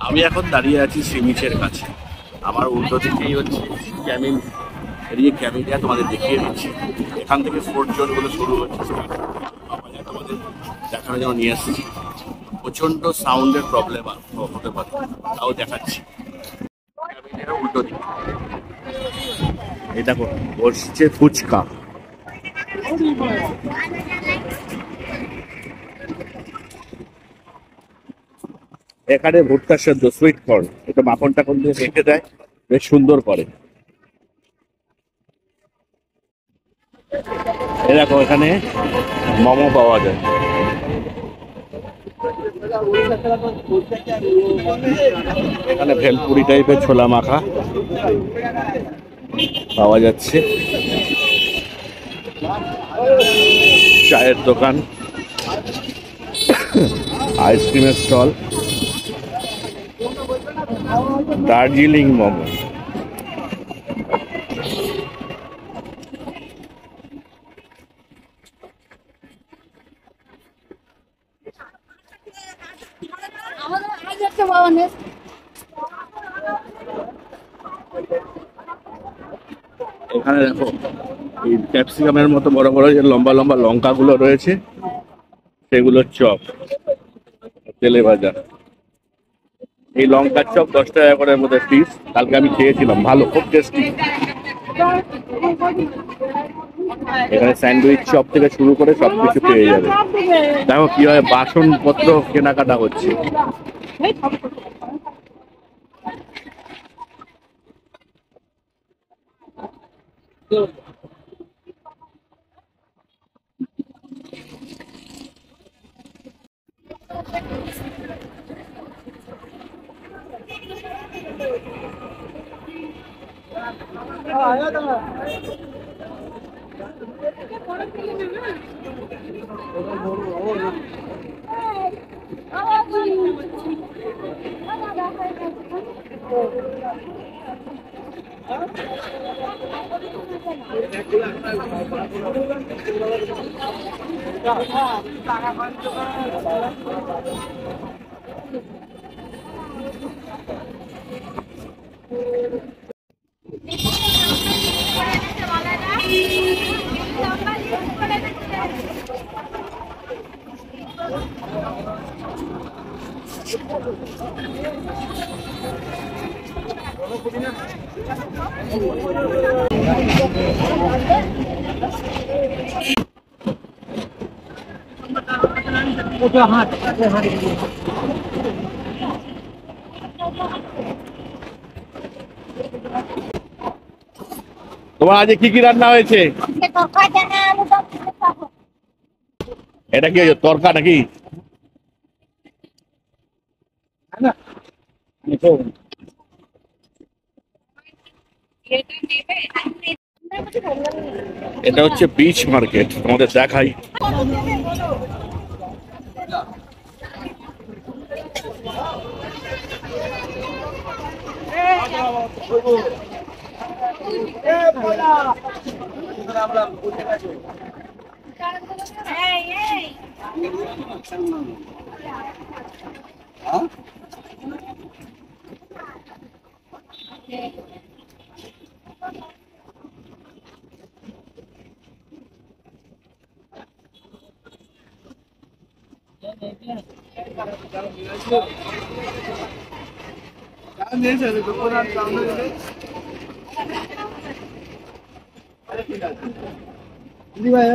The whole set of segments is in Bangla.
আমি এখন দাঁড়িয়ে আছি সি বিচের কাছে। আমার উল্টো দিকেই হচ্ছে ক্যামিন, এদিকে ক্যামিনটা তোমাদের দেখিয়ে দিচ্ছি। এখান থেকে ফোর্ট জোন গুলো শুরু হচ্ছে, তোমাদের দেখানোর জন্য নিয়ে আসছি। প্রচন্ড সাউন্ডের প্রবলেম হতে পারে, তাও দেখাচ্ছি। ক্যামিনের উল্টো দিকে এই দেখো বসছে ফুচকা। এখানে ভুট্টা সেদ্ধ সুইট কর্ন, এটা মাখন টাখন দিয়ে রেখে দেয়, বেশ সুন্দর করে। এ দেখো এখানে মোমো পাওয়া যায়। এখানে ভেলপুরি টাইপের ছোলা মাখা পাওয়া যাচ্ছে। চায়ের দোকান, আইসক্রিমের স্টল, দার্জিলিং মোমো। এখানে দেখো এই ক্যাপসিকামের মতো বড় বড় যে লম্বা লম্বা লঙ্কা গুলো রয়েছে, সেগুলোর চপ, তেলে ভাজা। এই লঙ্কার চপ 10 টাকা করে মধ্যে পিস। কালকে আমি খেয়েছিলাম, ভালো, খুব টেস্টি। এখানে স্যান্ডউইচ চপ থেকে শুরু করে সবকিছু পেয়ে যাবে। দেখো কিভাবে বাসনপত্র কেনাকাটা হচ্ছে। তোমার আজকে কি কি রান্না হয়েছে? এটা কি হয়েছে, তরকা নাকি? এটা হচ্ছে বিচ মার্কেট, তোমাদের দেখাই।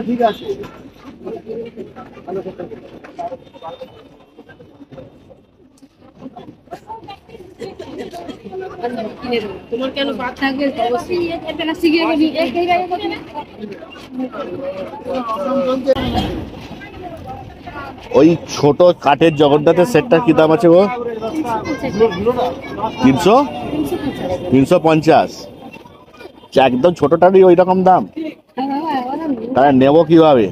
ঠিক আছে। তোমার কেন বাদ থাকবে? ওই ছোট কাঠের জগন্নাথের সেটটার কি দাম আছে গো? 300, 350। একদম ছোটটারই ওই রকম দাম? তাহলে নেবো কিভাবে?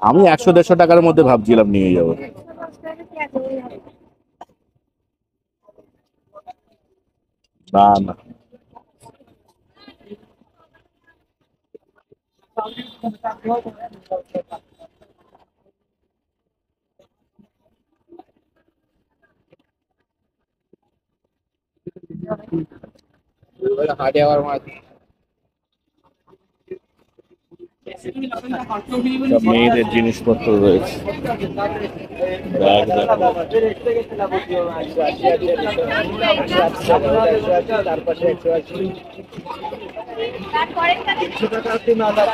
আমি 100-150 টাকার মধ্যে ভাবছিলাম নিয়ে যাবো। না না, হাটে আবার মাছ সব মেয়েদের জিনিসপত্র রয়েছে। ব্যাগ দেখো, তারপরে 100 টাকা তুমি আদা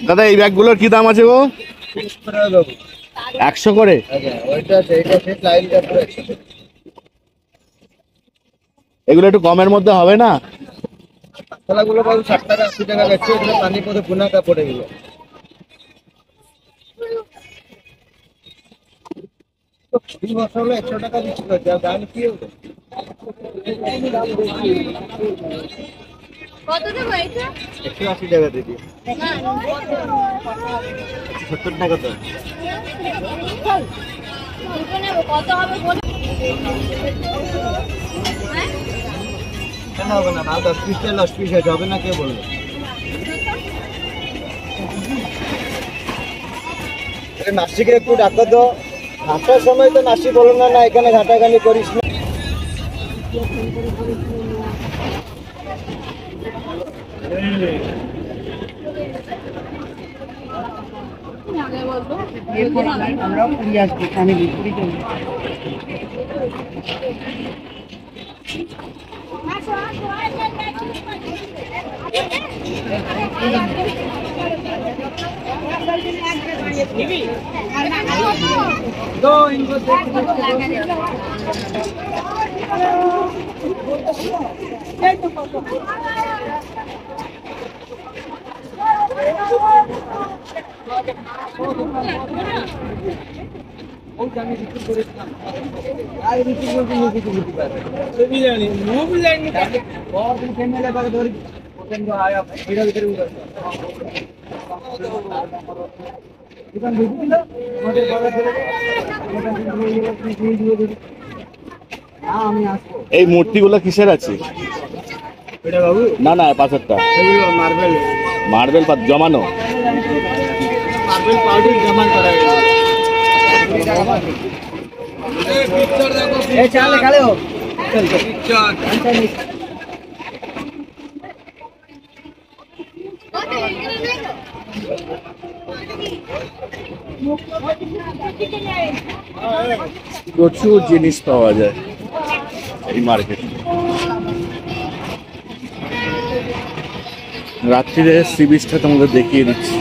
দাদা এই ব্যাগগুলোর কি দাম আছে গো? 100 করে। এগুলো একটু কমের মধ্যে হবে না? গুলো 60 টাকা 80 টাকা বেচছে, এগুলো পানি পরে গুনা কাপড় এগুলো। দুই বছর হলো 100 টাকা বিক্রি করছে, আর দাম কি হবে? কত দেবো এটা? 180 টাকা দিদি। 70 টাকা তো। কত হবে বলে? কেন হবে না? মাল 10 পিস 10 পিস আছে, হবে না কে বললো? নাসিকে একটু ডাকো তো, ঘাটার সময় তো নাসি বলো না, না এখানে ঘাটাঘানি করিস না। আমরাও পুরী আসবো, ফ্যামিলি পুরী যাবো। এই মূর্তিগুলো কিসের আছে? এটা বাবু না না পাথরটা এগুলো মার্বেল, মার্বেল জমানো। মার্বেল পাউডার জমা করা গেছে। এই চালে খালে হোক চল চল প্রচুর জিনিস পাওয়া যায় এই মার্কেটে। রাত্রিরে সি বিচটা তোমাদের দেখিয়ে দিচ্ছি।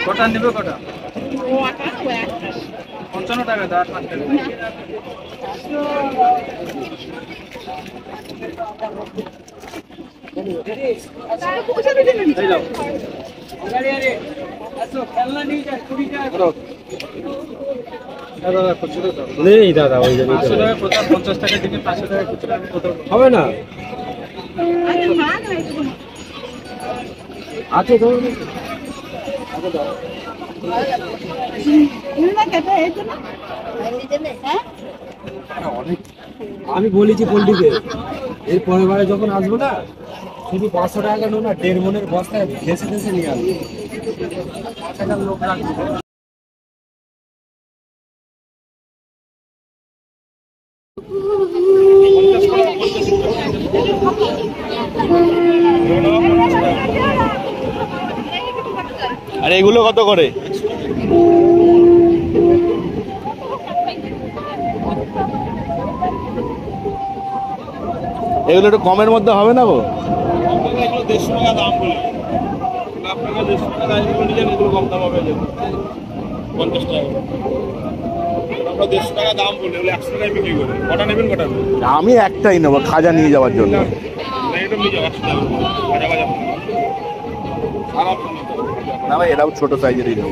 কটা নেবে কটা? 55 টাকা দাও, 8 টাকা। এই দাও। গাড়ি আরে আসো খেলনা নিয়ে যা 20 টাকা করো। দাদা খুচরো দাও। নেই দাদা ওই জন্য 500 টাকা কোথা 50 টাকা দিকে 500 টাকা খুচরো আমি কোথা হবে না। আরে না না একটু আছে তো আমি বলেছি পোল্ট্রিকে এর পরের বারে যখন আসবো না শুধু 500 টাকা নো না 1.5 মনের বস্তায় ভেসে ভেসে নিয়ে আসবো। 5,000 লোক রাখবো। আর এগুলো কত করে? এগুলো একটু কমের মধ্যে হবে না গো? 150 টাকা দাম বলে আপনাকে 150 টাকা দাম বলে নিলেন, এগুলো কম দাম হবে 50 টাকা। আমরা 150 টাকা দাম বলে 100 টাকায় বিক্রি করি। কটা নেবেন কটা? আমি একটাই নেবো খাজা নিয়ে যাওয়ার জন্য। এটা নিয়ে যাও 100 টাকা খাজা খাজা। আর আপনার না ভাই এরাও ছোট সাইজেরই নেব।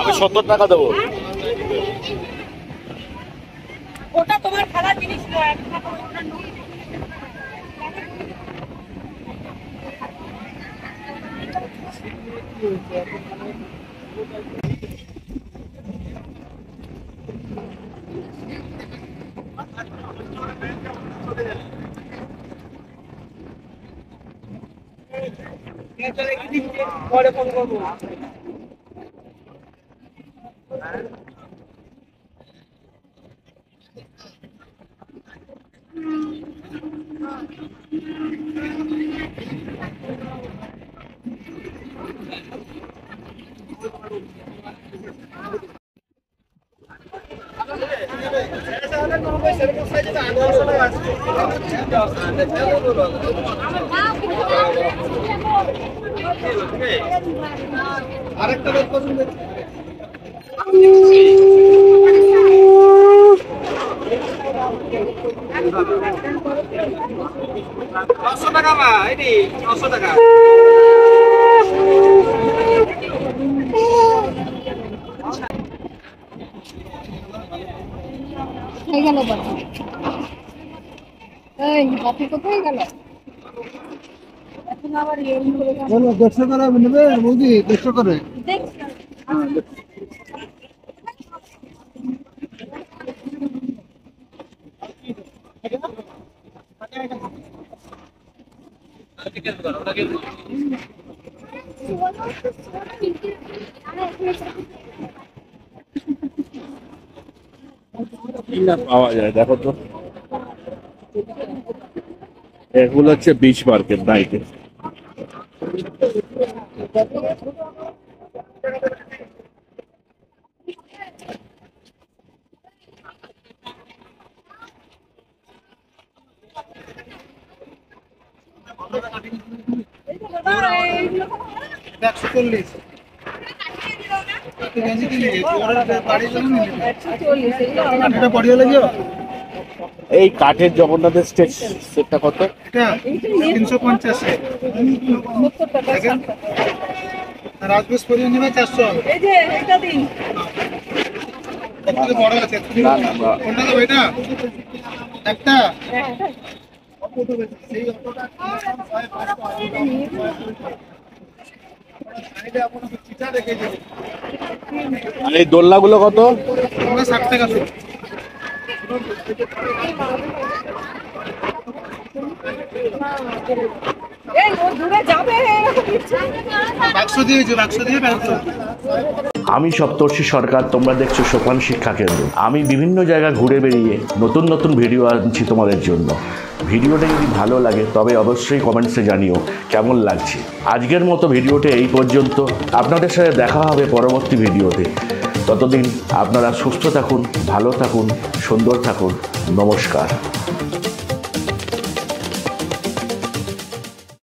আমি 70 টাকা দেবো। ওটা তোমার খেলার জিনিস নয়। পরে ফোন করবো। আরেকটা বের করুন। 500 টাকা মা, এটি 500 টাকা। হয়ে গেল বাবা। এই বাপি কোথায় গেল? এখন আবার এরকম করে গেল। বলো 150 করে নেবে বৌদি, 150 করে। দেখছি। কি না পাওয়া যায় দেখো তো। এগুলো হচ্ছে বিচ মার্কেট নাইটে। বাবা এইগুলো 140। গেঞ্জি কিনে বাড়ি চলে নিলে 140 এগুলো এটা পড়ে গেলে কি এই কাঠের জগন্নাথের স্টেজ সেটটা কত? এটা 350 এ। 70 টাকা। দেখেন রাজবেশ পরিয়ে নেবে 400 হবে। এই যে এটা দিন। একটু বড় আছে। না, না, না। কোনটা দেবো এটা? একটা সেই অটোটা সাইডে আপনার চিঠা রেখে দেবো। আর এই দোলনাগুলো কত? আমরা 60 টাকা শুধু। এই ও দূরে যাবে এরকম ইচ্ছা। বাক্স দিয়েছি, বাক্স দিয়ে বের করো। আমি সপ্তর্ষি সরকার, তোমরা দেখছো সোপান শিক্ষা কেন্দ্র। আমি বিভিন্ন জায়গা ঘুরে বেরিয়ে নতুন নতুন ভিডিও আনছি তোমাদের জন্য। ভিডিওটা যদি ভালো লাগে তবে অবশ্যই কমেন্টসে জানিও কেমন লাগছে। আজকের মতো ভিডিওটা এই পর্যন্ত। আপনাদের সাথে দেখা হবে পরবর্তী ভিডিওতে। ততদিন আপনারা সুস্থ থাকুন, ভালো থাকুন, সুন্দর থাকুন। নমস্কার।